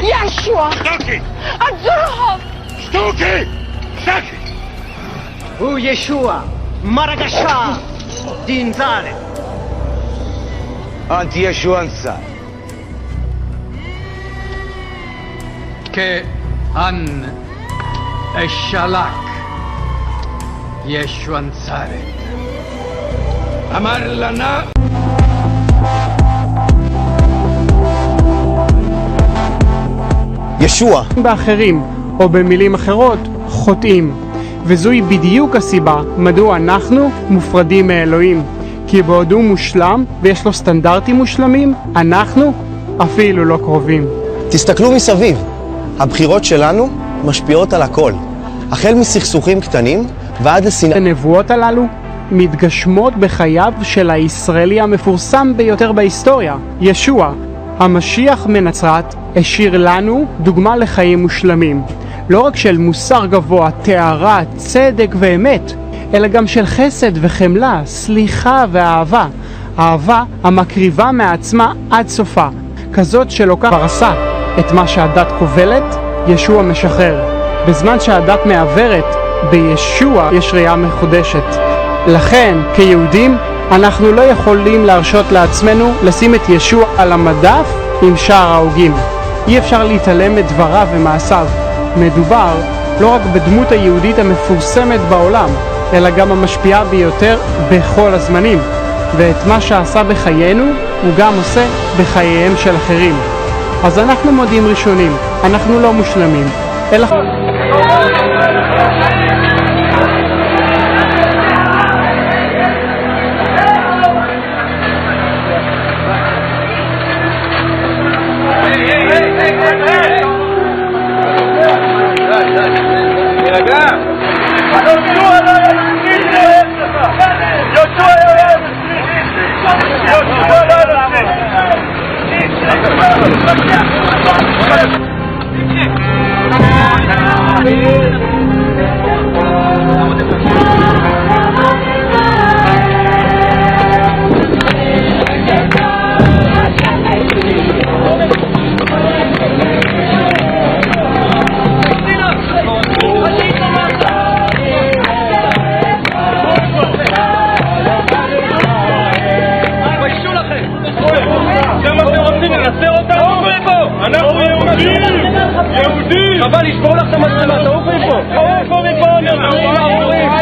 Yeshua! Stucky! Adurham! Stucky! Stucky! הוא ישוע, מרגשה, דינזלת. أنت يشوع أنسى كأن الشلاك يشوع نصارت אמר לנה ישוע. באחרים, או במילים אחרות, חוטאים. וזוהי בדיוק הסיבה מדוע אנחנו מופרדים מאלוהים. כי בעוד הוא מושלם ויש לו סטנדרטים מושלמים, אנחנו אפילו לא קרובים. תסתכלו מסביב. הבחירות שלנו משפיעות על הכל. החל מסכסוכים קטנים ועד לשנאה. הנבואות הללו מתגשמות בחייו של הישראלי המפורסם ביותר בהיסטוריה, ישוע. המשיח מנצרת השאיר לנו דוגמה לחיים מושלמים. לא רק של מוסר גבוה, תארה, צדק ואמת, אלא גם של חסד וחמלה, סליחה ואהבה. אהבה המקריבה מעצמה עד סופה. כזאת שלוקח פרסה את מה שהדת כובלת, ישוע משחרר. בזמן שהדת מעברת, בישוע יש ראייה מחודשת. לכן, כיהודים, אנחנו לא יכולים להרשות לעצמנו לשים את ישוע על המדף עם שאר ההוגים. אי אפשר להתעלם את דבריו ומעשיו. מדובר לא רק בדמות היהודית המפורסמת בעולם, אלא גם המשפיעה ביותר בכל הזמנים. ואת מה שעשה בחיינו, הוא גם עושה בחייהם של אחרים. אז אנחנו מודים ראשונים, אנחנו לא מושלמים, אלא... אבל לשבור לך את המצלמה, תעופו מפה! תעופו מפה! מיסיונרים!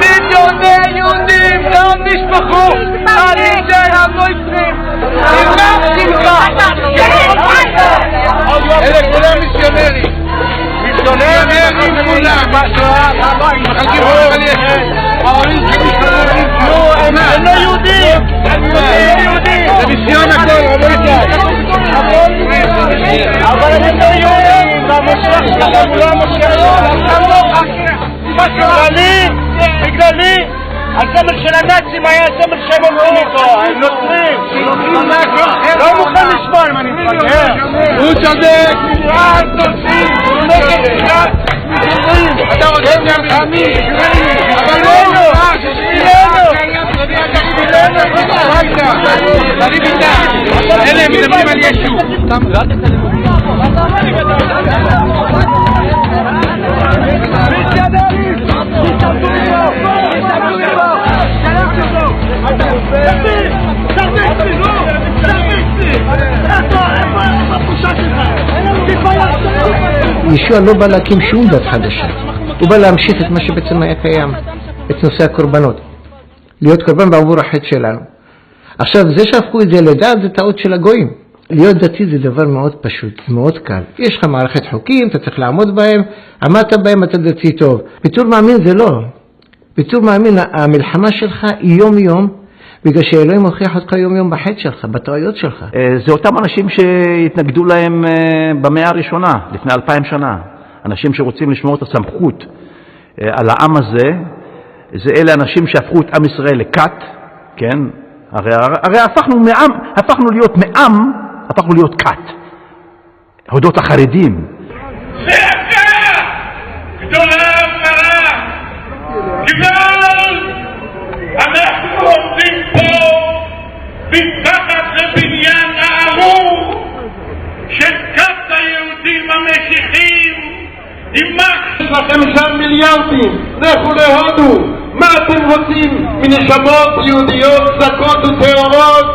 מיליוני יהודים לא נשפכו על ידי הנוצרים. נמנע שמחה. אלה כולם מיסיונרים. מיסיונרים כולם. מחלקים אוהב על ישו. ההורים שמיסיונרים. הם לא יהודים. זה מיסיון הכל. אבל הם לא יהודים. והמשיח שלהם הוא לא המשיח שלהם. בגללי, הסמל של הנאצים היה הסמל שהם אומרים איתו, הם נוצרים, לא מוכן לשמוע אם אני מתפגר. הוא צודק, אל תוצאים, נגד קראת, אתה רוצה מלחמים, אבל לא, אלה מדברים על ישו. ישוע לא בא להקים שום דת חדשה, הוא בא להמשיך את מה שבעצם היה קיים, את נושא הקורבנות, להיות קורבן בעבור החטא שלנו. עכשיו, זה שהפכו את זה לדת זה טעות של הגויים. להיות דתי זה דבר מאוד פשוט, מאוד קל. יש לך מערכת חוקים, אתה צריך לעמוד בהם, עמדת בהם, אתה דתי טוב. בתור מאמין זה לא. בתור מאמין, המלחמה שלך היא יום יום, בגלל שאלוהים הוכיח אותך יום יום בחטא שלך, בטעויות שלך. זה אותם אנשים שהתנגדו להם במאה הראשונה, לפני 2000 שנה. אנשים שרוצים לשמור את הסמכות על העם הזה, זה אלה אנשים שהפכו את עם ישראל לכת, כן? הרי הפכנו להיות מעם, הפכנו להיות כת. הודות לחרדים. זעקה גדולה ורעה, גדול! אנחנו עומדים פה מתחת לבניין הארור של כת היהודים המשיחיים. יש לכם שם מיליארדים, לכו להודו. מה אתם רוצים מנשמות יהודיות זכות וטהורות?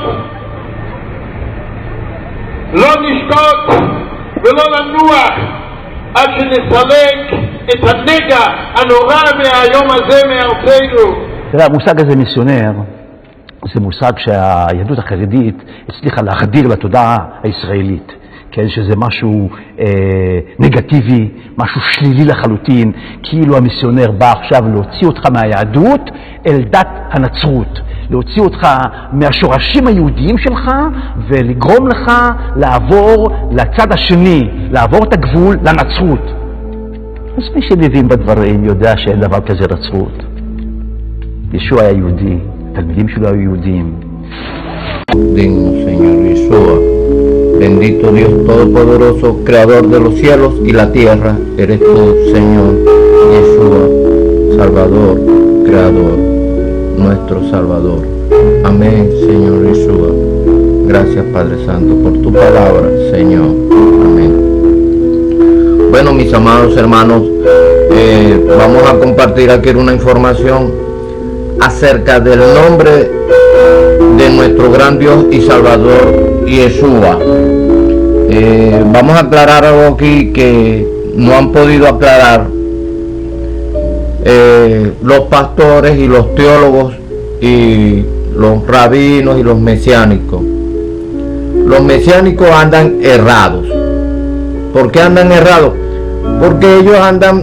לא נשקוט ולא לנוח עד שנסלק את הנגע הנורא מהיום הזה מארצנו. תראה, המושג הזה מיסיונר זה מושג שהיהדות החרדית הצליחה להחדיר לתודעה הישראלית, כן, שזה משהו נגטיבי, משהו שלילי לחלוטין, כאילו המיסיונר בא עכשיו להוציא אותך מהיהדות אל דת הנצרות, להוציא אותך מהשורשים היהודיים שלך ולגרום לך לעבור לצד השני, לעבור את הגבול לנצרות. אז מי שמבין בדברים יודע שאין דבר כזה נצרות. ישוע היה יהודי, תלמידים שלו היו יהודים. Digno Señor Yeshua, bendito Dios Todopoderoso, Creador de los cielos y la tierra, eres tú, Señor Yeshua, Salvador, Creador, nuestro Salvador. Amén, Señor Yeshua. Gracias, Padre Santo, por tu palabra, Señor. Amén. Bueno, mis amados hermanos, vamos a compartir aquí una información acerca del nombre de nuestro gran Dios y Salvador Yeshua. Vamos a aclarar algo aquí que no han podido aclarar los pastores y los teólogos y los rabinos y los mesiánicos. Los mesiánicos andan errados. ¿Por qué andan errados? Porque ellos andan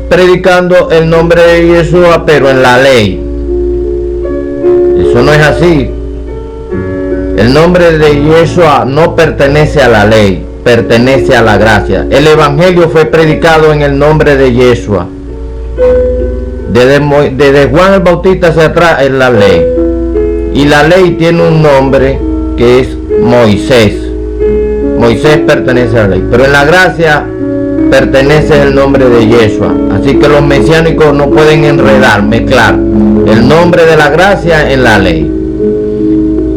predicando el nombre de Yeshua pero en la ley. Eso no es así. El nombre de Yeshua no pertenece a la ley, pertenece a la gracia. El evangelio fue predicado en el nombre de Yeshua. Desde Juan el Bautista hacia atrás es la ley. Y la ley tiene un nombre que es Moisés. Moisés pertenece a la ley. Pero en la gracia pertenece el nombre de Yeshua. Así que los mesiánicos no pueden enredar, mezclar el nombre de la gracia en la ley.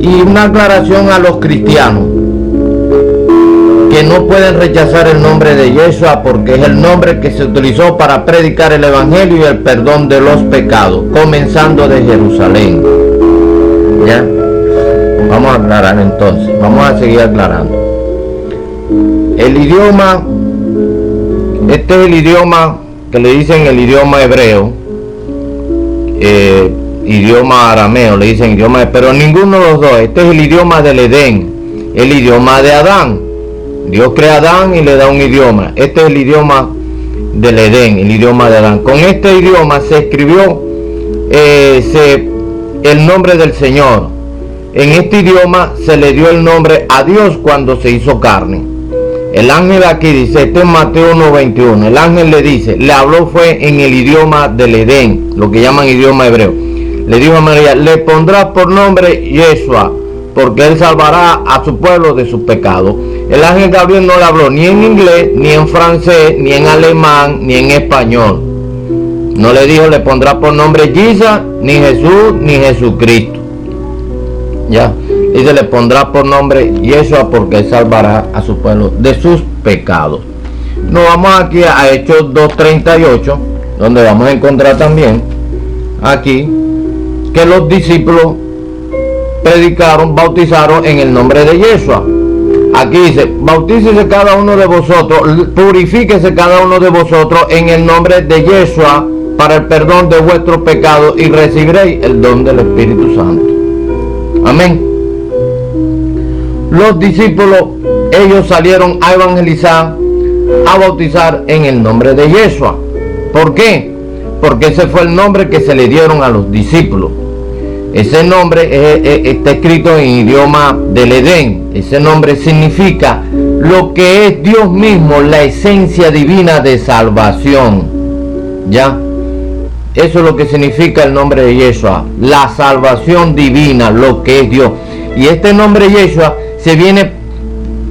Y una aclaración a los cristianos que no pueden rechazar el nombre de Yeshua porque es el nombre que se utilizó para predicar el evangelio y el perdón de los pecados, comenzando de Jerusalén. ¿Ya? Vamos a aclarar entonces, vamos a seguir aclarando. El idioma, este es el idioma que le dicen el idioma hebreo, idioma arameo, le dicen idioma, pero ninguno de los dos. Este es el idioma del Edén, el idioma de Adán. Dios crea a Adán y le da un idioma. Este es el idioma del Edén, el idioma de Adán. Con este idioma se escribió el nombre del Señor. En este idioma se le dio el nombre a Dios cuando se hizo carne. El ángel aquí dice, este es Mateo 1:21, el ángel le dice, le habló fue en el idioma del Edén, lo que llaman idioma hebreo. Le dijo a María, le pondrás por nombre Yeshua, porque él salvará a su pueblo de sus pecados. El ángel Gabriel no le habló ni en inglés, ni en francés, ni en alemán, ni en español. No le dijo, le pondrás por nombre Jesus, ni Jesús, ni Jesucristo. Ya, dice, le pondrá por nombre Yeshua porque él salvará a su pueblo de sus pecados. Nos vamos aquí a Hechos 2:38, donde vamos a encontrar también aquí que los discípulos predicaron, bautizaron en el nombre de Yeshua. Aquí dice, bautícese cada uno de vosotros, purifíquese cada uno de vosotros en el nombre de Yeshua para el perdón de vuestros pecados y recibiréis el don del Espíritu Santo. Amén. Los discípulos, ellos salieron a evangelizar, a bautizar en el nombre de Yeshua. ¿Por qué? Porque ese fue el nombre que se le dieron a los discípulos. Ese nombre está escrito en idioma del Edén. Ese nombre significa lo que es Dios mismo, la esencia divina de salvación. ¿Ya? Eso es lo que significa el nombre de Yeshua, la salvación divina, lo que es Dios. Y este nombre Yeshua se viene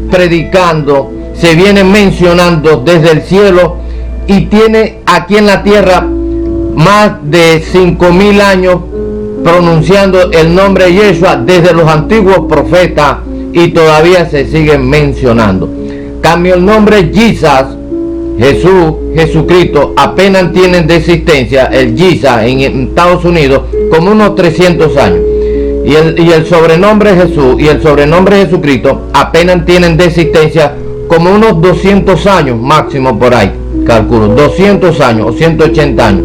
predicando, se viene mencionando desde el cielo y tiene aquí en la tierra más de 5.000 años pronunciando el nombre de Yeshua desde los antiguos profetas y todavía se sigue mencionando. Cambio el nombre Jesus, Jesús, Jesucristo, apenas tienen de existencia el Jesus en Estados Unidos como unos 300 años. Y el sobrenombre Jesús y el sobrenombre Jesucristo apenas tienen de existencia como unos 200 años máximo por ahí, calculo, 200 años o 180 años.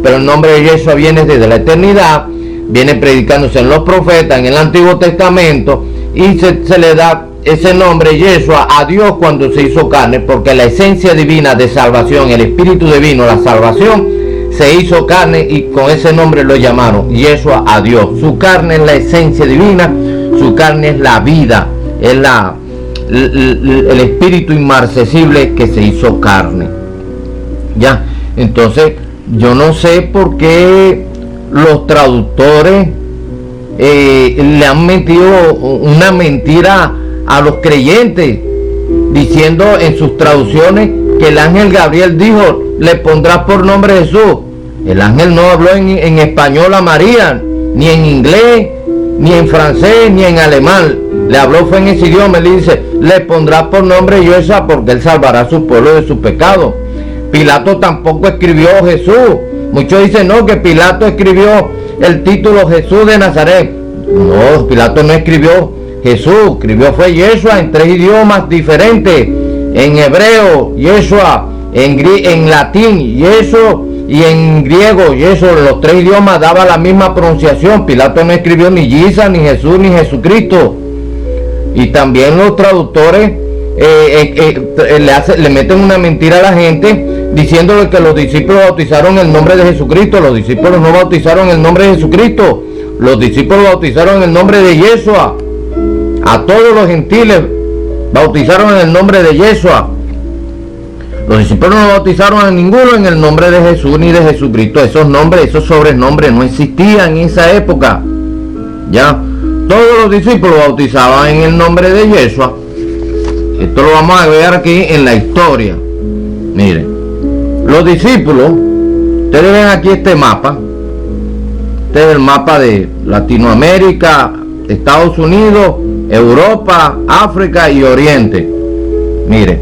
Pero el nombre de Yeshua viene desde la eternidad, viene predicándose en los profetas, en el Antiguo Testamento, y se le da ese nombre Yeshua a Dios cuando se hizo carne, porque la esencia divina de salvación, el Espíritu divino, la salvación, se hizo carne y con ese nombre lo llamaron Yeshua a Dios. Su carne es la esencia divina, su carne es la vida, es el Espíritu inmarcesible que se hizo carne. Ya, entonces yo no sé por qué los traductores le han metido una mentira a los creyentes, diciendo en sus traducciones que el ángel Gabriel dijo: le pondrás por nombre Jesús. El ángel no habló en español a María, ni en inglés, ni en francés, ni en alemán. Le habló fue en ese idioma. Le dice: le pondrás por nombre Yeshua, porque él salvará a su pueblo de su pecado. Pilato tampoco escribió Jesús. Muchos dicen no, que Pilato escribió el título Jesús de Nazaret. No, Pilato no escribió Jesús, escribió fue Yeshua en 3 idiomas diferentes: en hebreo Yeshua, en latín Yeshua, y en griego Yeshua. Los 3 idiomas daba la misma pronunciación. Pilato no escribió ni Jesus, ni Jesús, ni Jesucristo. Y también los traductores le meten una mentira a la gente, diciéndole que los discípulos bautizaron el nombre de Jesucristo. Los discípulos no bautizaron el nombre de Jesucristo. Los discípulos bautizaron el nombre de Yeshua. A todos los gentiles bautizaron en el nombre de Yeshua. Los discípulos no bautizaron a ninguno en el nombre de Jesús ni de Jesucristo. Esos nombres, esos sobrenombres no existían en esa época. Ya, todos los discípulos bautizaban en el nombre de Yeshua. Esto lo vamos a ver aquí en la historia. Miren, los discípulos, ustedes ven aquí este mapa. Este es el mapa de Latinoamérica, Estados Unidos, Europa, África y Oriente. Miren,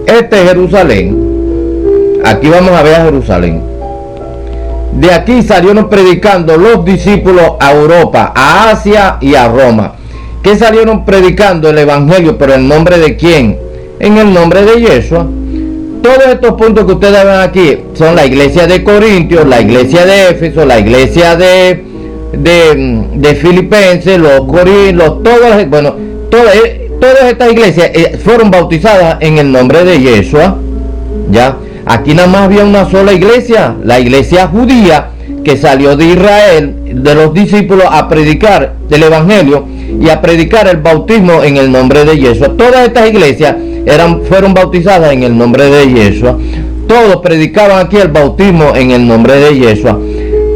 este es Jerusalén. Aquí vamos a ver a Jerusalén. De aquí salieron predicando los discípulos a Europa, a Asia y a Roma. ¿Qué salieron predicando? El evangelio, pero ¿en nombre de quién? En el nombre de Yeshua. Todos estos puntos que ustedes ven aquí son la iglesia de Corintios, la iglesia de Éfeso, la iglesia de Filipenses, los Corintios, todas estas iglesias fueron bautizadas en el nombre de Yeshua. Ya, aquí nada más había una sola iglesia, la iglesia judía, que salió de Israel, de los discípulos, a predicar el evangelio y a predicar el bautismo en el nombre de Yeshua. Todas estas iglesias fueron bautizadas en el nombre de Yeshua. Todos predicaban aquí el bautismo en el nombre de Yeshua.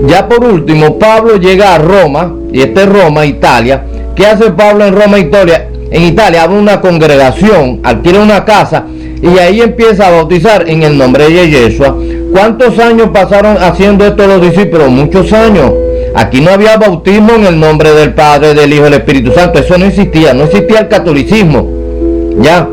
Ya por último, Pablo llega a Roma, y este es Roma, Italia. ¿Qué hace Pablo en Roma, Italia? En Italia abre una congregación, adquiere una casa, y ahí empieza a bautizar en el nombre de Yeshua. ¿Cuántos años pasaron haciendo esto los discípulos? Muchos años. Aquí no había bautismo en el nombre del Padre, del Hijo y del Espíritu Santo. Eso no existía. No existía el catolicismo. Ya.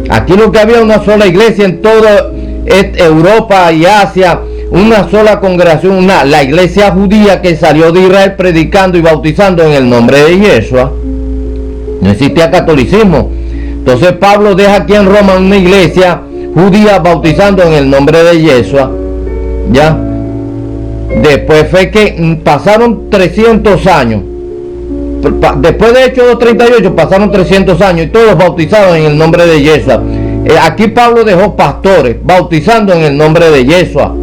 Aquí lo que había una sola iglesia en toda Europa y Asia. Una sola congregación. La iglesia judía que salió de Israel predicando y bautizando en el nombre de Yeshua. No existía catolicismo. Entonces Pablo deja aquí en Roma una iglesia judía bautizando en el nombre de Yeshua. Ya. Después fue que pasaron 300 años. Después de Hechos 2:38 pasaron 300 años y todos bautizados en el nombre de Yeshua. Aquí Pablo dejó pastores bautizando en el nombre de Yeshua.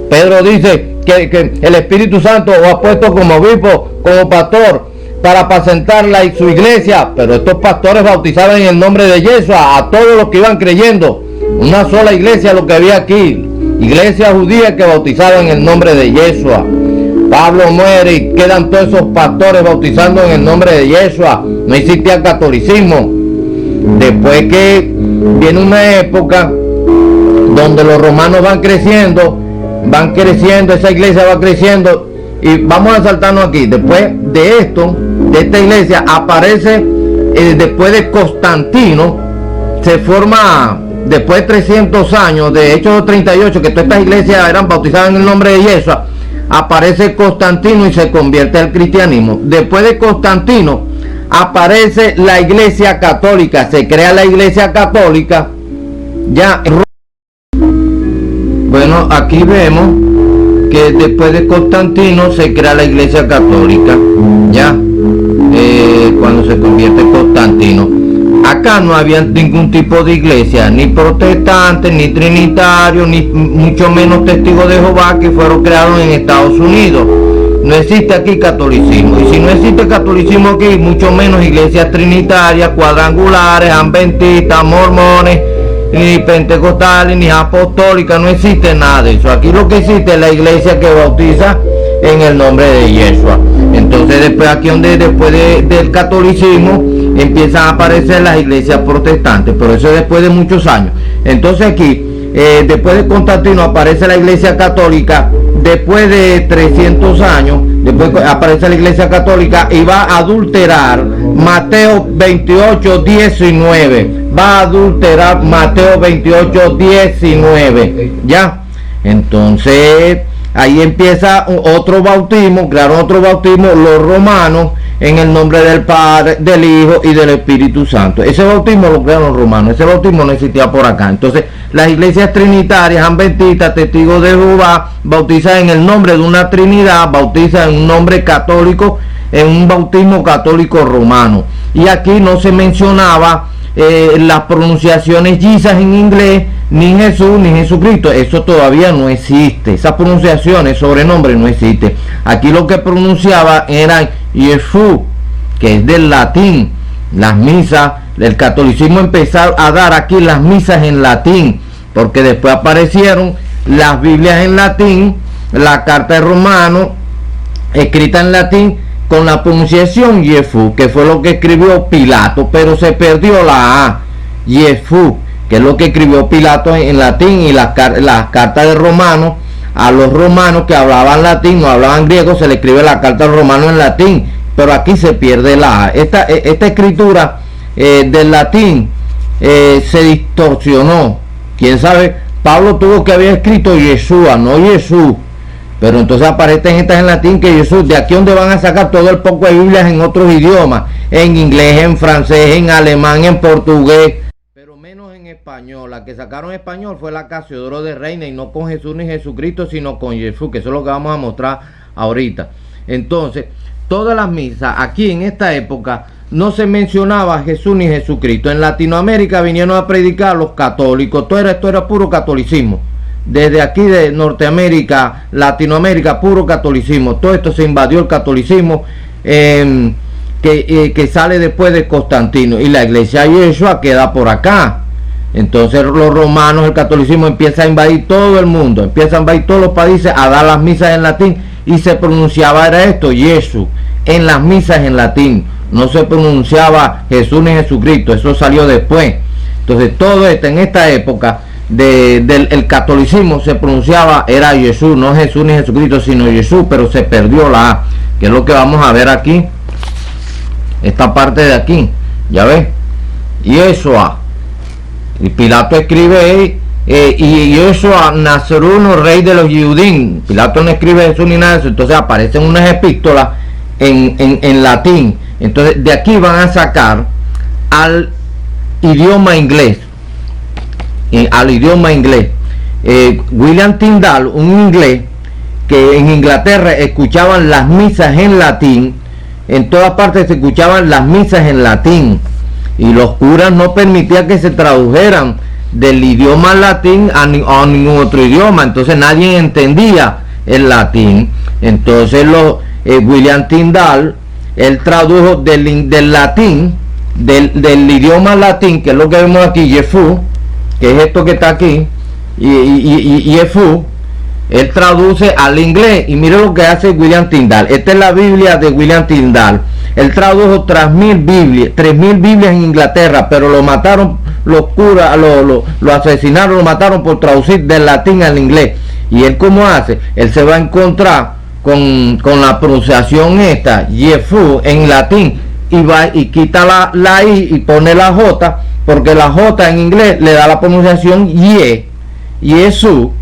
Pedro dice que el Espíritu Santo lo ha puesto como obispo, como pastor, para apacentar su iglesia, pero estos pastores bautizaban en el nombre de Yeshua a todos los que iban creyendo. Una sola iglesia lo que había aquí, iglesia judía que bautizaban en el nombre de Yeshua. Pablo muere y quedan todos esos pastores bautizando en el nombre de Yeshua. No existía catolicismo. Después que viene una época donde los romanos van creciendo, esa iglesia va creciendo, y vamos a saltarnos aquí. Después de esto, de esta iglesia aparece, después de Constantino, se forma, después de 300 años, de Hechos 38, que todas estas iglesias eran bautizadas en el nombre de Yeshua, aparece Constantino y se convierte al cristianismo. Después de Constantino aparece la iglesia católica, se crea la iglesia católica, ya. Bueno, aquí vemos que después de Constantino se crea la iglesia católica, ya, cuando se convierte Constantino. Acá no había ningún tipo de iglesia, ni protestantes, ni trinitarios, ni mucho menos testigos de Jehová, que fueron creados en Estados Unidos. No existe aquí catolicismo, y si no existe catolicismo aquí, mucho menos iglesias trinitarias, cuadrangulares, adventistas, mormones, ni pentecostales, ni apostólicas, no existe nada de eso. Aquí lo que existe es la iglesia que bautiza en el nombre de Yeshua. Entonces después aquí donde después del catolicismo empiezan a aparecer las iglesias protestantes, pero eso es después de muchos años. Entonces aquí, después de Constantino aparece la iglesia católica, después de 300 años, después aparece la iglesia católica y va a adulterar Mateo 28, 19. Va a adulterar Mateo 28, 19. ¿Ya? Entonces ahí empieza otro bautismo, claro, otro bautismo, los romanos, en el nombre del Padre, del Hijo y del Espíritu Santo. Ese bautismo lo crearon los romanos, ese bautismo no existía por acá. Entonces las iglesias trinitarias, adventistas, testigos de Jehová, bautizan en el nombre de una trinidad, bautizan en un nombre católico, en un bautismo católico romano. Y aquí no se mencionaba las pronunciaciones Jesus en inglés, ni Jesús ni Jesucristo. Eso todavía no existe, esas pronunciaciones, sobrenombre no existe. Aquí lo que pronunciaba era Yeshua, que es del latín. Las misas, el catolicismo empezó a dar aquí las misas en latín, porque después aparecieron las Biblias en latín, la carta de Romanos escrita en latín con la pronunciación Yeshua, que fue lo que escribió Pilato, pero se perdió la A, Yeshua, que es lo que escribió Pilato en latín, y las cartas de Romanos, a los romanos que hablaban latín, no hablaban griego, se le escribe la carta al romano en latín, pero aquí se pierde la A. Esta escritura del latín se distorsionó. Quién sabe, Pablo tuvo que haber escrito Yeshua, no Jesús, pero entonces aparecen estas en latín que Jesús. De aquí donde van a sacar todo el poco de Biblias en otros idiomas, en inglés, en francés, en alemán, en portugués, pero menos en español. La que sacaron español fue la Casiodoro de Reina, y no con Jesús ni Jesucristo, sino con Jesús, que eso es lo que vamos a mostrar ahorita. Entonces, todas las misas aquí en esta época no se mencionaba Jesús ni Jesucristo. En Latinoamérica vinieron a predicar los católicos, esto era puro catolicismo. Desde aquí de Norteamérica, Latinoamérica, puro catolicismo. Todo esto se invadió el catolicismo, que sale después de Constantino, y la iglesia de Yeshua queda por acá. Entonces los romanos, el catolicismo empieza a invadir todo el mundo, empieza a invadir todos los países, a dar las misas en latín, y se pronunciaba, era esto, Jesús, en las misas en latín. No se pronunciaba Jesús ni Jesucristo, eso salió después. Entonces todo esto en esta época del catolicismo se pronunciaba, era Jesús, no Jesús ni Jesucristo, sino Jesús, pero se perdió la A, que es lo que vamos a ver aquí, esta parte de aquí, ya ves, Yeshua, y Pilato escribe y Yeshua Nazaruno, rey de los Judín. Pilato no escribe Jesús ni nada de eso. Entonces aparecen unas epístolas en latín. Entonces de aquí van a sacar al idioma inglés, William Tyndale, un inglés que en Inglaterra escuchaban las misas en latín. En todas partes se escuchaban las misas en latín, y los curas no permitían que se tradujeran del idioma latín a ningún otro idioma. Entonces nadie entendía el latín. Entonces William Tyndale, él tradujo del latín, del idioma latín, que es lo que vemos aquí, Yefú, que es esto que está aquí, y Yefú, él traduce al inglés. Y mire lo que hace William Tyndale. Esta es la Biblia de William Tyndale. Él tradujo 3.000 Biblias en Inglaterra, pero lo mataron los curas, lo asesinaron, lo mataron por traducir del latín al inglés. Y él, ¿cómo hace? Él se va a encontrar con la pronunciación esta, Yefú, en latín, y va y quita la I y pone la J, porque la J en inglés le da la pronunciación Yesú,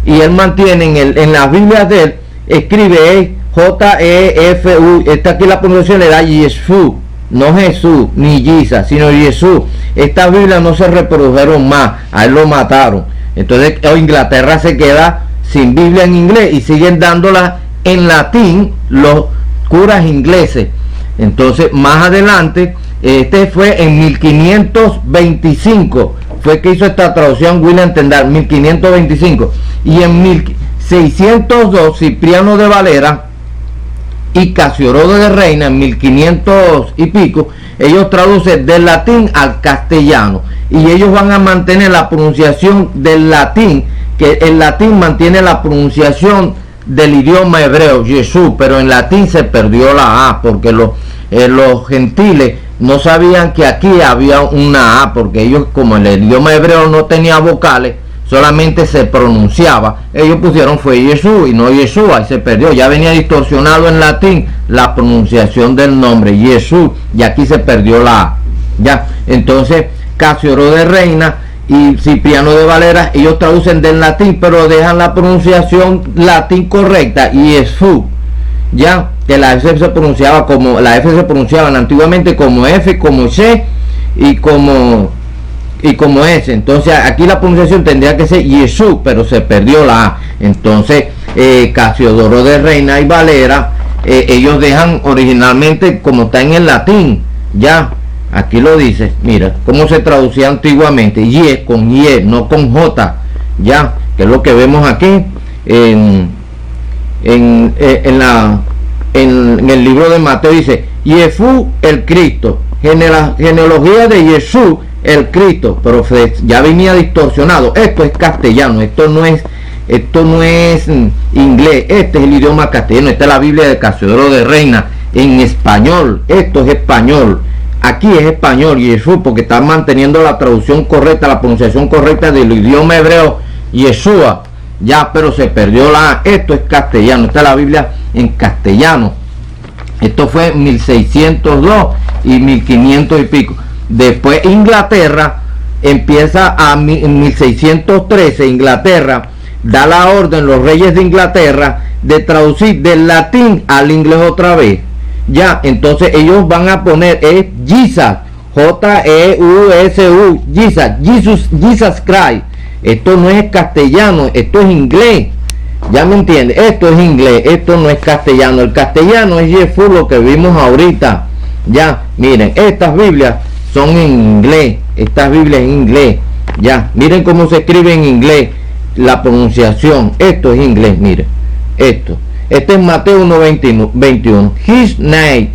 y él mantiene en las Biblias de él, escribe J-E-F-U, esta aquí la pronunciación le da Yesú, no Jesús, ni Jesus, sino Yesú. Estas Biblias no se reprodujeron más, a él lo mataron. Entonces Inglaterra se queda sin Biblia en inglés y siguen dándola en latín los curas ingleses. Entonces más adelante, este fue en 1525, fue que hizo esta traducción William Tyndale, 1525, y en 1602 Cipriano de Valera y Casiodoro de Reina, en 1500 y pico, ellos traducen del latín al castellano, y ellos van a mantener la pronunciación del latín, que el latín mantiene la pronunciación del idioma hebreo, Jesús, pero en latín se perdió la A, porque los gentiles no sabían que aquí había una A, porque ellos, como el idioma hebreo no tenía vocales, solamente se pronunciaba, ellos pusieron fue Jesús y no Yeshua, y se perdió. Ya venía distorsionado en latín la pronunciación del nombre Jesús, y aquí se perdió la A. Ya, entonces Casiodoro de Reina y Cipriano de Valera, ellos traducen del latín, pero dejan la pronunciación latín correcta, Jesús, ya, que la F se pronunciaba como, la F se pronunciaban antiguamente como F, como C y como S. Entonces aquí la pronunciación tendría que ser Jesús, pero se perdió la A. Entonces Casiodoro de Reina y Valera, ellos dejan originalmente como está en el latín, ya. Aquí lo dice, mira, cómo se traducía antiguamente, Y con Y, no con J, ya, que es lo que vemos aquí en el libro de Mateo, dice, Yefú el Cristo, genealogía de Jesús el Cristo, pero ya venía distorsionado. Esto es castellano, esto no es inglés, este es el idioma castellano, esta es la Biblia de Casiodoro de Reina en español, esto es español. Aquí es español, Jesús, porque está manteniendo la traducción correcta, la pronunciación correcta del idioma hebreo, Yeshua, ya, pero se perdió la A. Esto es castellano, esta es la Biblia en castellano. Esto fue en 1602 y 1500 y pico. Después Inglaterra empieza en 1613, Inglaterra da la orden, los reyes de Inglaterra, de traducir del latín al inglés otra vez. Ya, entonces ellos van a poner Jesus, J-E-U-S-U, Jesus Christ. Esto no es castellano, esto es inglés. Ya me entiende, esto es inglés, esto no es castellano. El castellano es Jesús, lo que vimos ahorita. Ya, miren, estas Biblias son en inglés, estas Biblias en inglés. Ya, miren cómo se escribe en inglés la pronunciación. Esto es inglés, miren, esto. Este es Mateo 1:21. His name,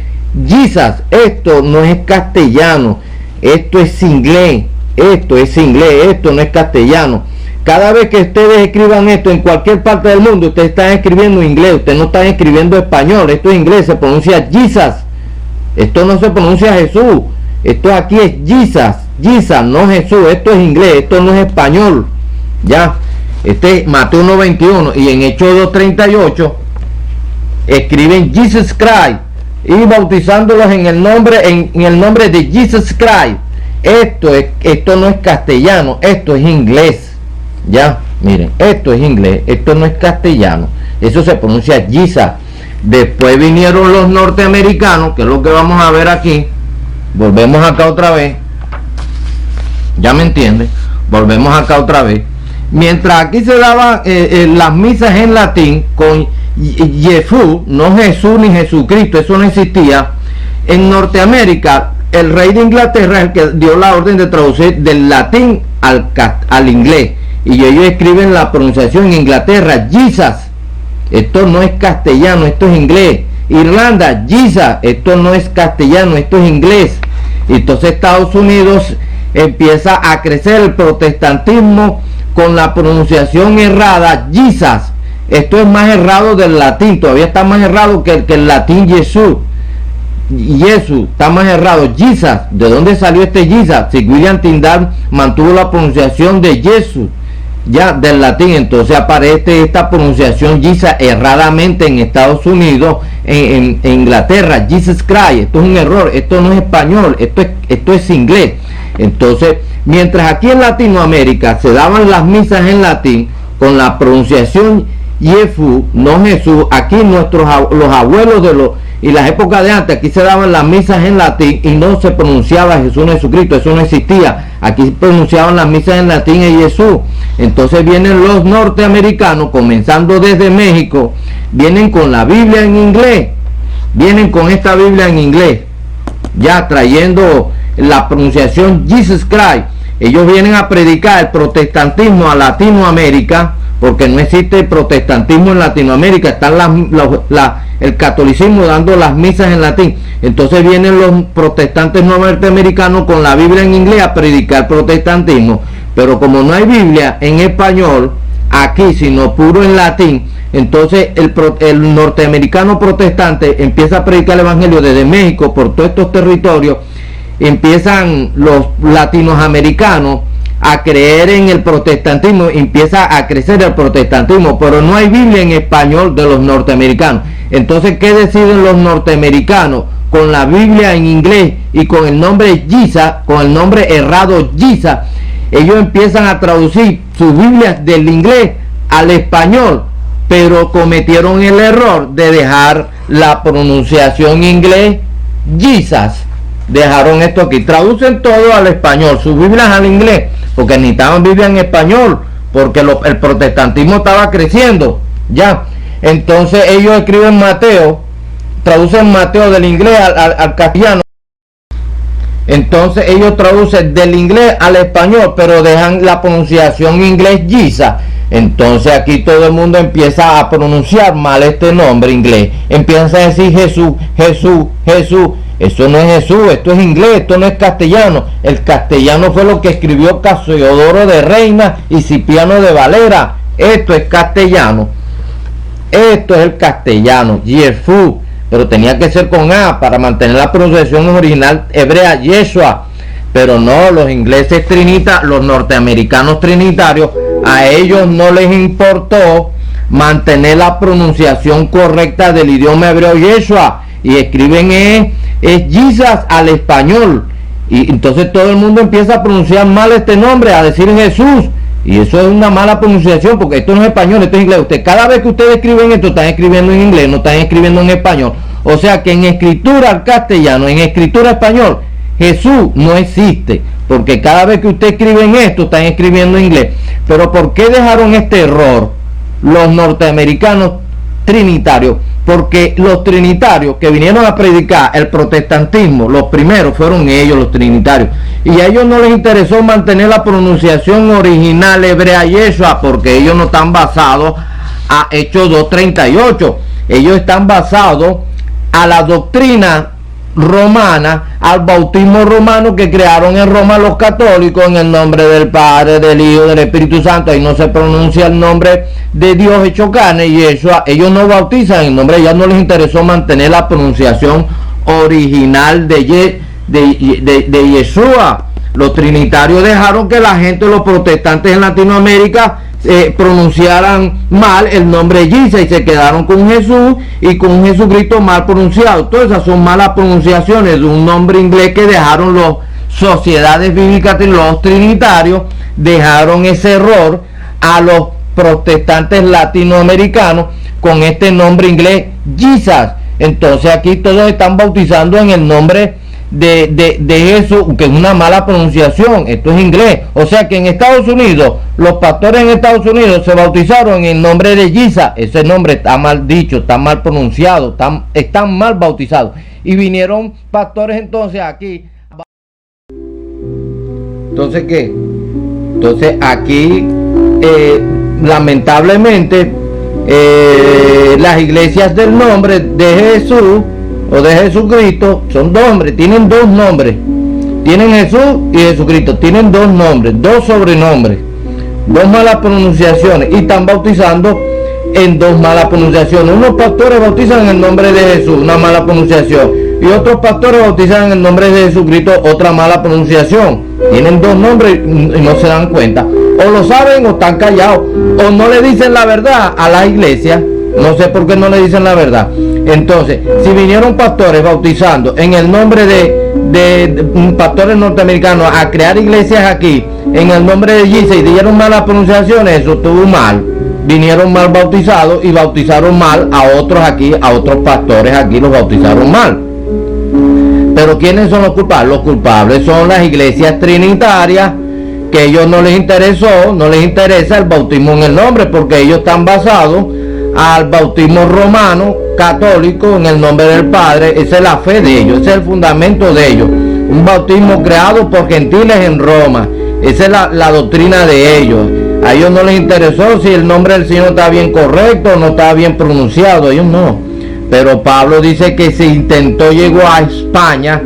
Jesus. Esto no es castellano, esto es inglés, esto no es castellano. Cada vez que ustedes escriban esto en cualquier parte del mundo, ustedes están escribiendo inglés, ustedes no están escribiendo español. Esto es inglés, se pronuncia Jesus. Esto no se pronuncia Jesús, esto aquí es Jesus, no Jesús. Esto es inglés, esto no es español. Ya, este es Mateo 1:21, y en Hechos 2:38 escriben Jesus Christ y bautizándolos en el nombre de Jesus Christ. Esto no es castellano, esto es inglés. Ya, miren, esto es inglés, esto no es castellano, eso se pronuncia Jesus. Después vinieron los norteamericanos, que es lo que vamos a ver aquí. Volvemos acá otra vez, ya me entienden, volvemos acá otra vez. Mientras aquí se daban las misas en latín con Yefú, no Jesús ni Jesucristo, eso no existía. En Norteamérica, el rey de Inglaterra es el que dio la orden de traducir del latín al inglés, y ellos escriben la pronunciación en Inglaterra, Jesus, esto no es castellano, esto es inglés. Irlanda, Jesus, esto no es castellano, esto es inglés. Entonces Estados Unidos empieza a crecer el protestantismo con la pronunciación errada, Jesus. Esto es más errado del latín, todavía está más errado que el latín Jesús. Jesús está más errado. Jesus, ¿de dónde salió este Jesus? Si William Tyndale mantuvo la pronunciación de Jesús, ya del latín, entonces aparece esta pronunciación Jesus erradamente en Estados Unidos, en Inglaterra, Jesus Christ. Esto es un error, esto no es español, esto es inglés. Entonces, mientras aquí en Latinoamérica se daban las misas en latín con la pronunciación Jesús, no Jesús, aquí los abuelos y las épocas de antes, aquí se daban las misas en latín y no se pronunciaba Jesús no Jesucristo, eso no existía. Aquí pronunciaban las misas en latín y Jesús. Entonces vienen los norteamericanos, comenzando desde México, vienen con la Biblia en inglés, vienen con esta Biblia en inglés, ya trayendo la pronunciación Jesus Christ. Ellos vienen a predicar el protestantismo a Latinoamérica, porque no existe protestantismo en Latinoamérica, están el catolicismo dando las misas en latín. Entonces vienen los protestantes norteamericanos con la Biblia en inglés a predicar protestantismo, pero como no hay Biblia en español aquí, sino puro en latín, entonces el norteamericano protestante empieza a predicar el evangelio desde México por todos estos territorios. Empiezan los latinoamericanos a creer en el protestantismo, empieza a crecer el protestantismo, pero no hay Biblia en español de los norteamericanos. Entonces, ¿qué deciden los norteamericanos? Con la Biblia en inglés y con el nombre Jesus, con el nombre errado Jesus, ellos empiezan a traducir sus Biblias del inglés al español, pero cometieron el error de dejar la pronunciación inglés Jesus. Dejaron esto aquí, traducen todo al español, sus Biblias al inglés, porque necesitaban Biblia en español, porque el protestantismo estaba creciendo, ya. Entonces ellos escriben Mateo, traducen Mateo del inglés al castellano. Entonces ellos traducen del inglés al español, pero dejan la pronunciación inglés Jesus. Entonces aquí todo el mundo empieza a pronunciar mal este nombre inglés, empieza a decir Jesús, Jesús, Jesús. Eso no es Jesús, esto es inglés, esto no es castellano. El castellano fue lo que escribió Casiodoro de Reina y Cipriano de Valera. Esto es castellano, esto es el castellano, Jesús, pero tenía que ser con A para mantener la pronunciación original hebrea, Yeshua. Pero no, los ingleses los norteamericanos trinitarios, a ellos no les importó mantener la pronunciación correcta del idioma hebreo, Yeshua, y escriben es Jesus al español, y entonces todo el mundo empieza a pronunciar mal este nombre, a decir Jesús, y eso es una mala pronunciación, porque esto no es español, esto es inglés. Cada vez que ustedes escriben esto, están escribiendo en inglés, no están escribiendo en español. O sea que en escritura al castellano, en escritura español, Jesús no existe, porque cada vez que ustedes escriben esto, están escribiendo en inglés. Pero ¿por qué dejaron este error los norteamericanos trinitarios? Porque los trinitarios que vinieron a predicar el protestantismo, los primeros fueron ellos, los trinitarios, y a ellos no les interesó mantener la pronunciación original hebrea Yeshua, porque ellos no están basados a Hechos 2:38, ellos están basados a la doctrina romana, al bautismo romano que crearon en Roma los católicos, en el nombre del Padre, del Hijo, del Espíritu Santo. Ahí no se pronuncia el nombre de Dios hecho carne, y eso ellos no bautizan en nombre. Ya no les interesó mantener la pronunciación original de Yeshua. Los trinitarios dejaron que la gente, los protestantes en Latinoamérica, pronunciaran mal el nombre de Jesus, y se quedaron con Jesús y con un Jesucristo mal pronunciado. Todas esas son malas pronunciaciones de un nombre inglés que dejaron las sociedades bíblicas, los trinitarios dejaron ese error a los protestantes latinoamericanos con este nombre inglés Jesus. Entonces aquí todos están bautizando en el nombre de Jesús, que es una mala pronunciación. Esto es inglés. O sea que en Estados Unidos, los pastores en Estados Unidos se bautizaron en el nombre de Jesus. Ese nombre está mal dicho, está mal pronunciado, están mal bautizados. Y vinieron pastores entonces aquí. Entonces, ¿qué? Entonces aquí lamentablemente las iglesias del nombre de Jesús o de Jesucristo son dos nombres, tienen dos nombres. Tienen Jesús y Jesucristo, tienen dos nombres, dos sobrenombres, dos malas pronunciaciones y están bautizando en dos malas pronunciaciones. Unos pastores bautizan en el nombre de Jesús, una mala pronunciación, y otros pastores bautizan en el nombre de Jesucristo, otra mala pronunciación. Tienen dos nombres y no se dan cuenta. O lo saben o están callados, o no le dicen la verdad a la iglesia. No sé por qué no le dicen la verdad. Entonces, si vinieron pastores bautizando en el nombre de pastores norteamericanos a crear iglesias aquí, en el nombre de Jesus, y dieron malas pronunciaciones, eso estuvo mal. Vinieron mal bautizados y bautizaron mal a otros aquí, a otros pastores aquí los bautizaron mal. Pero ¿quiénes son los culpables? Los culpables son las iglesias trinitarias, que a ellos no les interesa el bautismo en el nombre, porque ellos están basados al bautismo romano católico en el nombre del Padre. Esa es la fe de ellos, ese es el fundamento de ellos, un bautismo creado por gentiles en Roma. Esa es la doctrina de ellos. A ellos no les interesó si el nombre del Señor está bien correcto o no está bien pronunciado, ellos no. Pero Pablo dice que se intentó, llegó a España.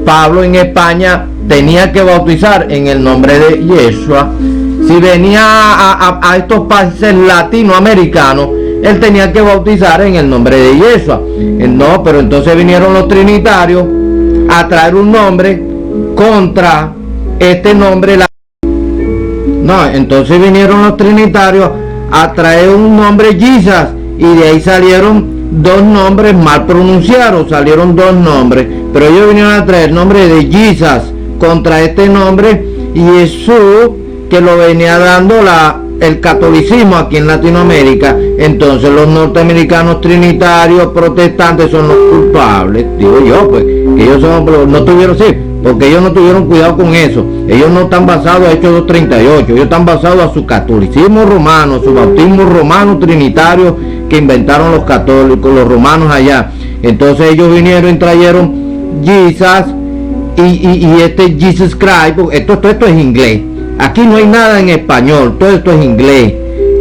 Pablo en España tenía que bautizar en el nombre de Yeshua. Si venía a estos países latinoamericanos, él tenía que bautizar en el nombre de Yeshua. No, pero entonces vinieron los trinitarios a traer un nombre contra este nombre. No, entonces vinieron los trinitarios a traer un nombre Jesus, y de ahí salieron dos nombres mal pronunciados, salieron dos nombres, pero ellos vinieron a traer el nombre de Jesus contra este nombre Jesús, que lo venía dando el catolicismo aquí en Latinoamérica. Entonces los norteamericanos trinitarios protestantes son los culpables, digo yo, pues, que ellos no tuvieron, sí, porque ellos no tuvieron cuidado con eso. Ellos no están basados a Hechos 2:38, ellos están basados a su catolicismo romano, su bautismo romano trinitario que inventaron los católicos, los romanos allá. Entonces ellos vinieron y trajeron Jesus y este Jesus Christ, esto es inglés. Aquí no hay nada en español, todo esto es inglés.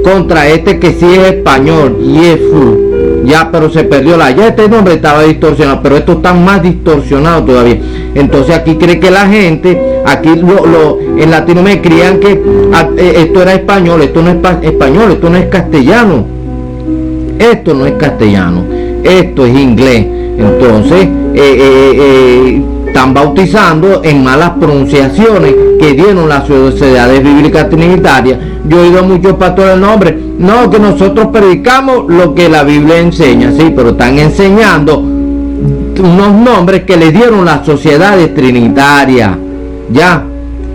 Contra este que sí es español, Jesús. Ya, pero se perdió ya este nombre estaba distorsionado, pero esto está más distorsionado todavía. Entonces aquí cree que la gente, aquí en Latinoamérica creían que esto era español, esto no es español, esto no es castellano. Esto no es castellano, esto es inglés. Entonces, están bautizando en malas pronunciaciones que dieron las sociedades bíblicas trinitarias. Yo he oído a muchos pastores el nombre, no, que nosotros predicamos lo que la Biblia enseña, sí, pero están enseñando unos nombres que les dieron las sociedades trinitarias. Ya,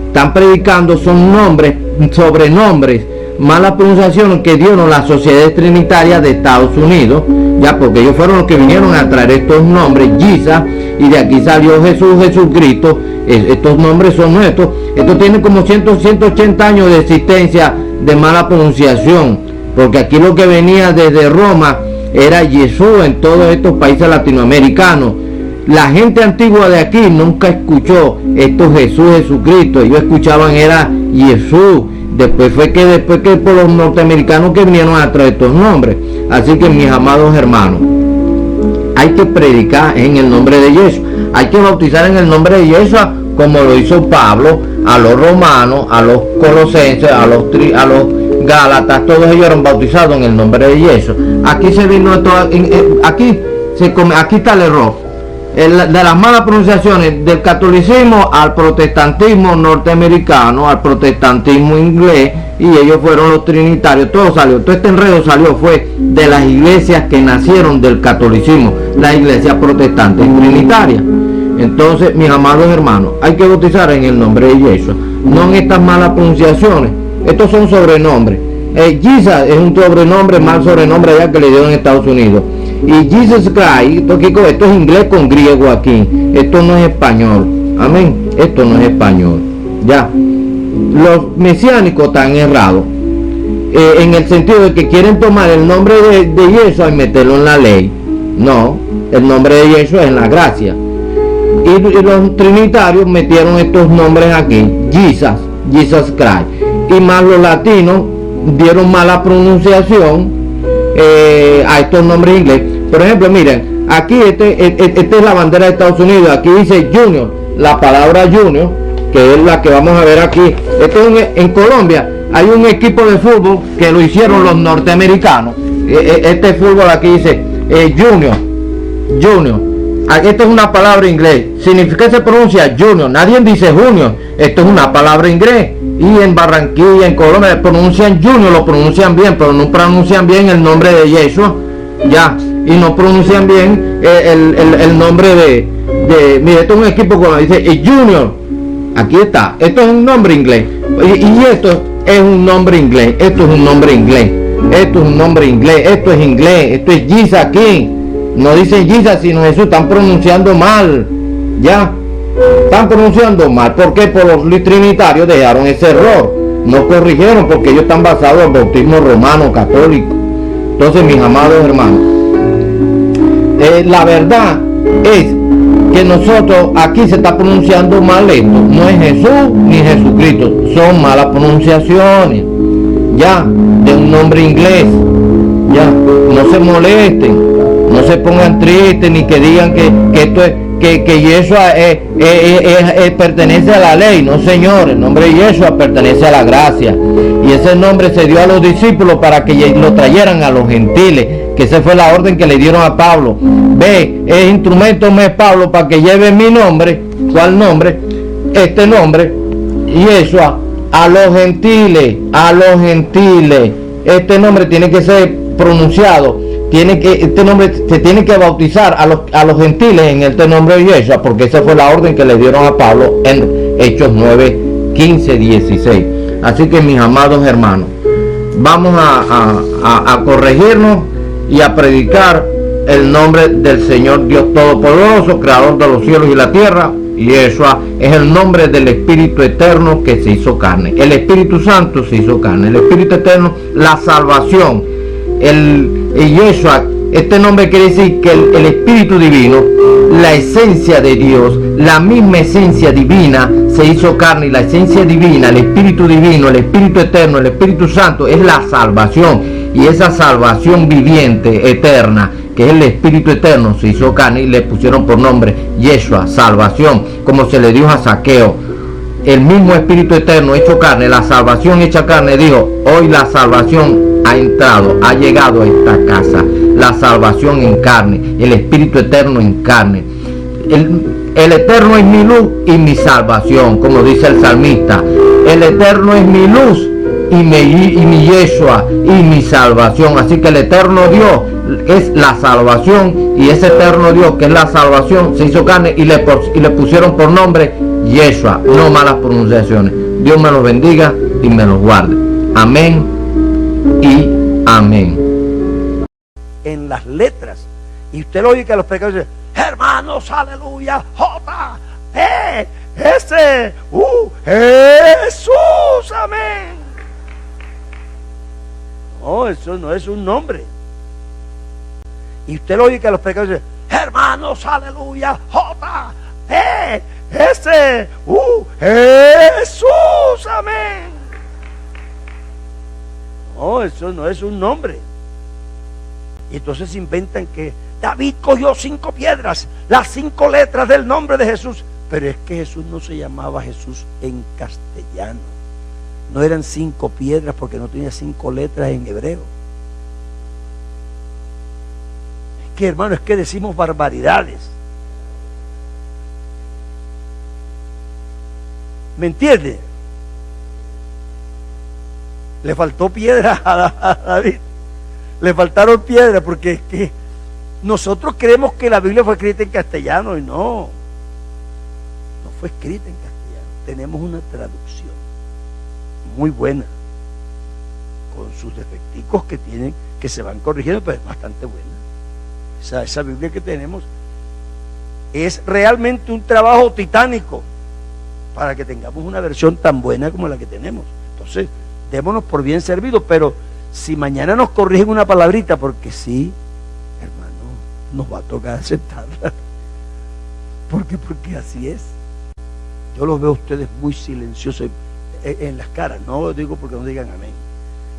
están predicando, son nombres, sobrenombres, malas pronunciaciones que dieron las sociedades trinitarias de Estados Unidos, ya, porque ellos fueron los que vinieron a traer estos nombres, Jesus, y de aquí salió Jesús, Jesucristo. Estos nombres son nuestros. Estos tienen como 180 años de existencia de mala pronunciación, porque aquí lo que venía desde Roma era Jesús en todos estos países latinoamericanos. La gente antigua de aquí nunca escuchó esto Jesús, Jesucristo. Ellos escuchaban era Jesús. Después que por los norteamericanos que vinieron a traer estos nombres. Así que, mis amados hermanos, hay que predicar en el nombre de Yeshua, hay que bautizar en el nombre de Yeshua, como lo hizo Pablo a los romanos, a los colosenses, a los gálatas. Todos ellos eran bautizados en el nombre de Yeshua. Aquí se vino aquí está el error de las malas pronunciaciones del catolicismo al protestantismo norteamericano, al protestantismo inglés, y ellos fueron los trinitarios. Todo este enredo salió fue de las iglesias que nacieron del catolicismo, las iglesias protestantes y trinitarias. Entonces, mis amados hermanos, hay que bautizar en el nombre de Yeshua, no en estas malas pronunciaciones. Estos son sobrenombres. Jesus es un sobrenombre, mal sobrenombre allá que le dieron en Estados Unidos. Y Jesus Christ, esto es inglés con griego aquí. Esto no es español. Amén. Esto no es español. Ya. Los mesiánicos están errados. En el sentido de que quieren tomar el nombre de Yeshua y meterlo en la ley. No. El nombre de Yeshua es en la gracia. Y los trinitarios metieron estos nombres aquí. Jesus Christ. Y más los latinos dieron mala pronunciación a estos nombres ingleses. Por ejemplo, miren, aquí esta es la bandera de Estados Unidos. Aquí dice Junior, la palabra Junior, que es la que vamos a ver aquí. En Colombia hay un equipo de fútbol que lo hicieron los norteamericanos. Este fútbol aquí dice Junior. Esta es una palabra inglés. ¿Significa que se pronuncia Junior? Nadie dice Junior. Esto es una palabra inglés. Y en Barranquilla, en Colombia, pronuncian Junior, lo pronuncian bien, pero no pronuncian bien el nombre de Yeshua. Ya. Y no pronuncian bien el nombre de mire, esto es un equipo cuando dice Junior. Aquí está. Esto es un nombre inglés. Y esto es un nombre inglés. Esto es un nombre inglés. Esto es un nombre inglés. Esto es inglés. Esto es Jesus aquí. No dicen Jesus, sino Jesús. Están pronunciando mal. Ya. Están pronunciando mal. ¿Por qué? Por los trinitarios dejaron ese error. No corrigieron porque ellos están basados en bautismo romano, católico. Entonces, mis amados hermanos, la verdad es que nosotros aquí se está pronunciando mal esto. No es Jesús ni Jesucristo. Son malas pronunciaciones. Ya. De un nombre inglés. Ya. No se molesten. No se pongan tristes ni que digan que esto es que Yeshua pertenece a la ley. No, señor, el nombre de Yeshua pertenece a la gracia. Y ese nombre se dio a los discípulos para que lo trayeran a los gentiles, que esa fue la orden que le dieron a Pablo. Ve, el instrumento me es Pablo para que lleve mi nombre. ¿Cuál nombre? Este nombre, Yeshua, a los gentiles, Este nombre tiene que ser pronunciado. Este nombre se tiene que bautizar a los gentiles en este nombre de Yeshua, porque esa fue la orden que le dieron a Pablo en Hechos 9, 15, 16. Así que, mis amados hermanos, vamos a corregirnos y a predicar el nombre del Señor Dios Todopoderoso, creador de los cielos y la tierra. Yeshua es el nombre del Espíritu Eterno que se hizo carne. El Espíritu Santo se hizo carne. El Espíritu Eterno, la salvación. Yeshua, este nombre quiere decir que el Espíritu Divino, la esencia de Dios, la misma esencia divina se hizo carne, y la esencia divina, el Espíritu Divino, el Espíritu Eterno, el Espíritu Santo es la salvación, y esa salvación viviente, eterna, que es el Espíritu Eterno, se hizo carne y le pusieron por nombre Yeshua, salvación, como se le dijo a Zaqueo. El mismo Espíritu Eterno hecho carne, la salvación hecha carne, dijo: hoy la salvación ha entrado, ha llegado a esta casa, la salvación en carne, el Espíritu Eterno en carne. El Eterno es mi luz y mi salvación, como dice el salmista. El Eterno es mi luz y mi Yeshua y mi salvación. Así que el Eterno Dios es la salvación, y ese Eterno Dios que es la salvación se hizo carne y le pusieron por nombre Yeshua. No malas pronunciaciones. Dios me los bendiga y me los guarde. Amén y amén. En las letras, y usted lo oye que los predicadores dicen: hermanos, aleluya, J, E, S, U, Jesús, amén. No, eso no es un nombre. Y usted lo oye que los predicadores dicen: hermanos, aleluya, J, E, S, U, Jesús, amén. No, eso no es un nombre. Y entonces inventan que David cogió 5 piedras, las 5 letras del nombre de Jesús. Pero es que Jesús no se llamaba Jesús en castellano. No eran 5 piedras porque no tenía 5 letras en hebreo. Es que, hermano, es que decimos barbaridades. ¿Me entiende? Le faltó piedra a David. Le faltaron piedras porque es que nosotros creemos que la Biblia fue escrita en castellano y no fue escrita en castellano. Tenemos una traducción muy buena, con sus defecticos que se van corrigiendo, pero es bastante buena. Esa Biblia que tenemos es realmente un trabajo titánico para que tengamos una versión tan buena como la que tenemos. Entonces, démonos por bien servidos, pero si mañana nos corrigen una palabrita, porque sí, hermano, nos va a tocar aceptarla. Porque así es. Yo los veo a ustedes muy silenciosos en las caras. No lo digo porque no digan amén.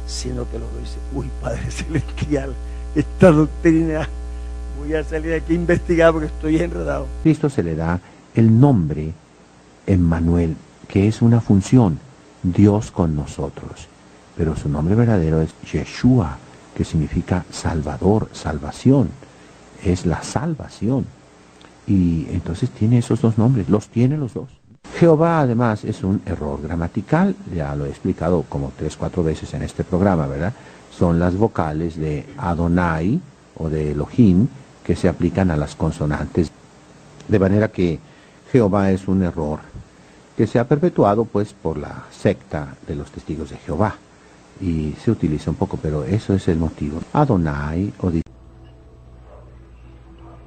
sino que lo dice, uy, Padre Celestial, esta doctrina, voy a salir aquí a investigar porque estoy enredado. Cristo se le da el nombre Emmanuel, que es una función, Dios con nosotros, pero su nombre verdadero es Yeshua, que significa Salvador, salvación, es la salvación. Y entonces tiene esos dos nombres, los tiene los dos. Jehová además es un error gramatical, ya lo he explicado como 3-4 veces en este programa, ¿verdad? Son las vocales de Adonai o de Elohim que se aplican a las consonantes, de manera que Jehová es un error que se ha perpetuado pues por la secta de los testigos de Jehová y se utiliza un poco, pero eso es el motivo. Adonai o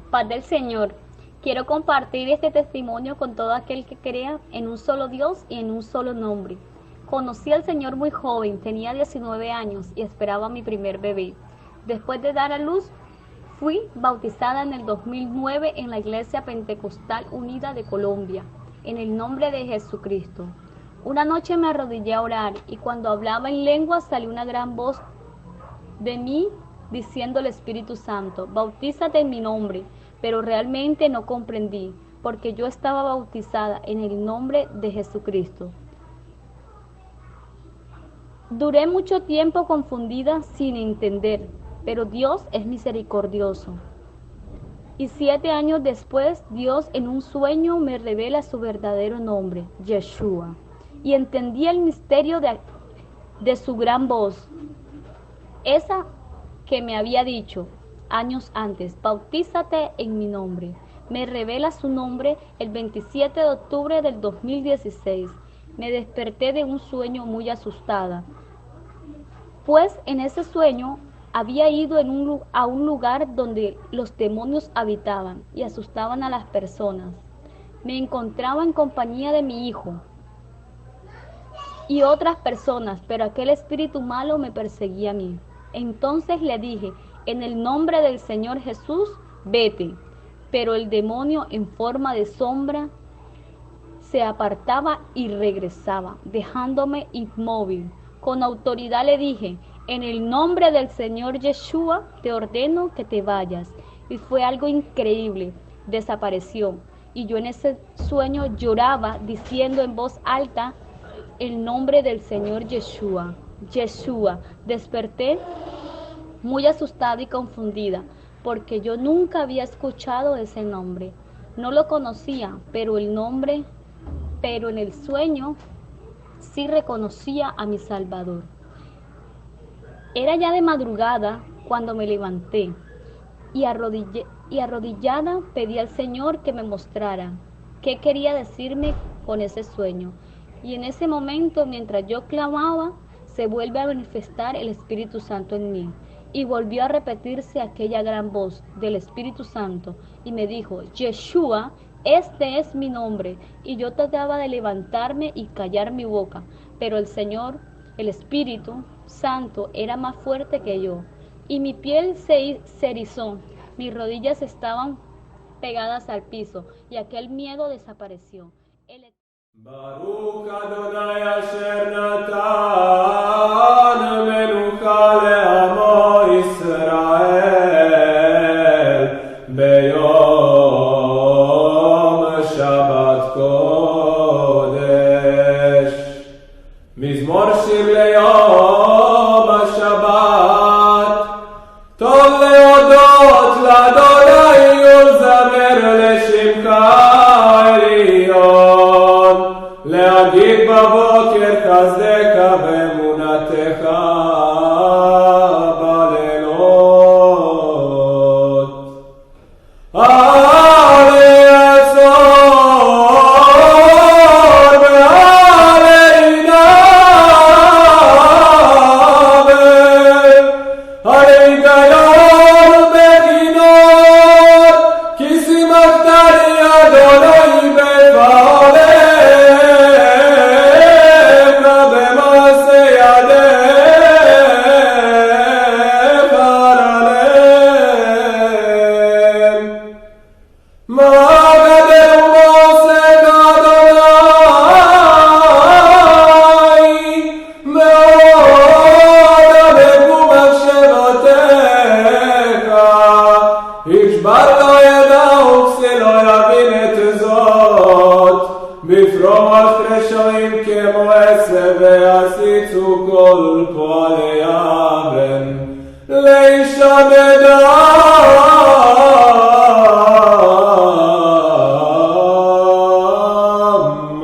Paz del Señor. Quiero compartir este testimonio con todo aquel que crea en un solo Dios y en un solo nombre. Conocí al Señor muy joven, tenía 19 años y esperaba a mi primer bebé. Después de dar a luz, fui bautizada en el 2009 en la Iglesia Pentecostal Unida de Colombia, en el nombre de Jesucristo. Una noche me arrodillé a orar y cuando hablaba en lengua salió una gran voz de mí diciendo al Espíritu Santo, bautízate en mi nombre. Pero realmente no comprendí, porque yo estaba bautizada en el nombre de Jesucristo. Duré mucho tiempo confundida sin entender, pero Dios es misericordioso. Y 7 años después, Dios en un sueño me revela su verdadero nombre, Yeshua. Y entendí el misterio de su gran voz, esa que me había dicho años antes, bautízate en mi nombre. Me revela su nombre el 27 de octubre del 2016. Me desperté de un sueño muy asustada, pues en ese sueño había ido a un lugar donde los demonios habitaban y asustaban a las personas. Me encontraba en compañía de mi hijo y otras personas, pero aquel espíritu malo me perseguía a mí. Entonces le dije, en el nombre del Señor Jesús, vete. Pero el demonio en forma de sombra se apartaba y regresaba, dejándome inmóvil. Con autoridad le dije, en el nombre del Señor Yeshua, te ordeno que te vayas. Y fue algo increíble, desapareció. Y yo en ese sueño lloraba diciendo en voz alta el nombre del Señor Yeshua. Yeshua. Desperté muy asustada y confundida, porque yo nunca había escuchado ese nombre. No lo conocía, pero en el sueño sí reconocía a mi Salvador. Era ya de madrugada cuando me levanté y arrodillada pedí al Señor que me mostrara qué quería decirme con ese sueño. Y en ese momento, mientras yo clamaba, se vuelve a manifestar el Espíritu Santo en mí. Y volvió a repetirse aquella gran voz del Espíritu Santo y me dijo, Yeshua, este es mi nombre. Y yo trataba de levantarme y callar mi boca, pero el Señor, el Espíritu Santo, era más fuerte que yo. Y mi piel se erizó, mis rodillas estaban pegadas al piso y aquel miedo desapareció. Baruch Adonai asher natan menucha le'amo Israel beyom Shabbat Kodesh Mizmor shir leyom Shabbat Tov leodot l'Adonai ulzamer leshimcha Elion להגיד בבוקר חסדך ואמונתך בלילות. עלי עצור ועלי נבל, עלי גיון בכינור, כי שימחתני אדוני בפעולך. לפרוח רשעים כמו עשב ויציצו כל פועלי אבן להישמדם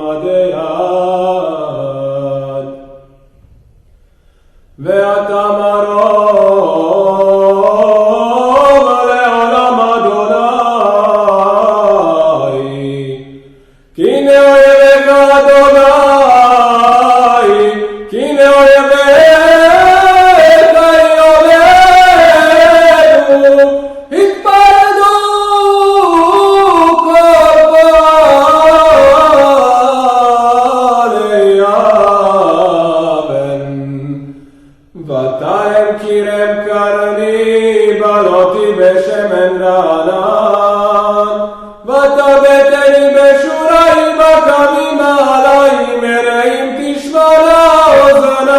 עדי עד ואתה מרום לעולם אדוני כי הנה אויביך אדוני כי הנה אויביך יולדו התפרדו כל בעלי אבן ותרם קירם קרני בלותי בשמן רענן ותבטני בשורי בקמים עלי מרעים תשמע לאוזני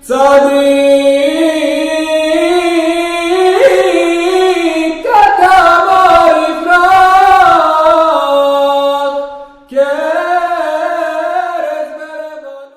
צדיק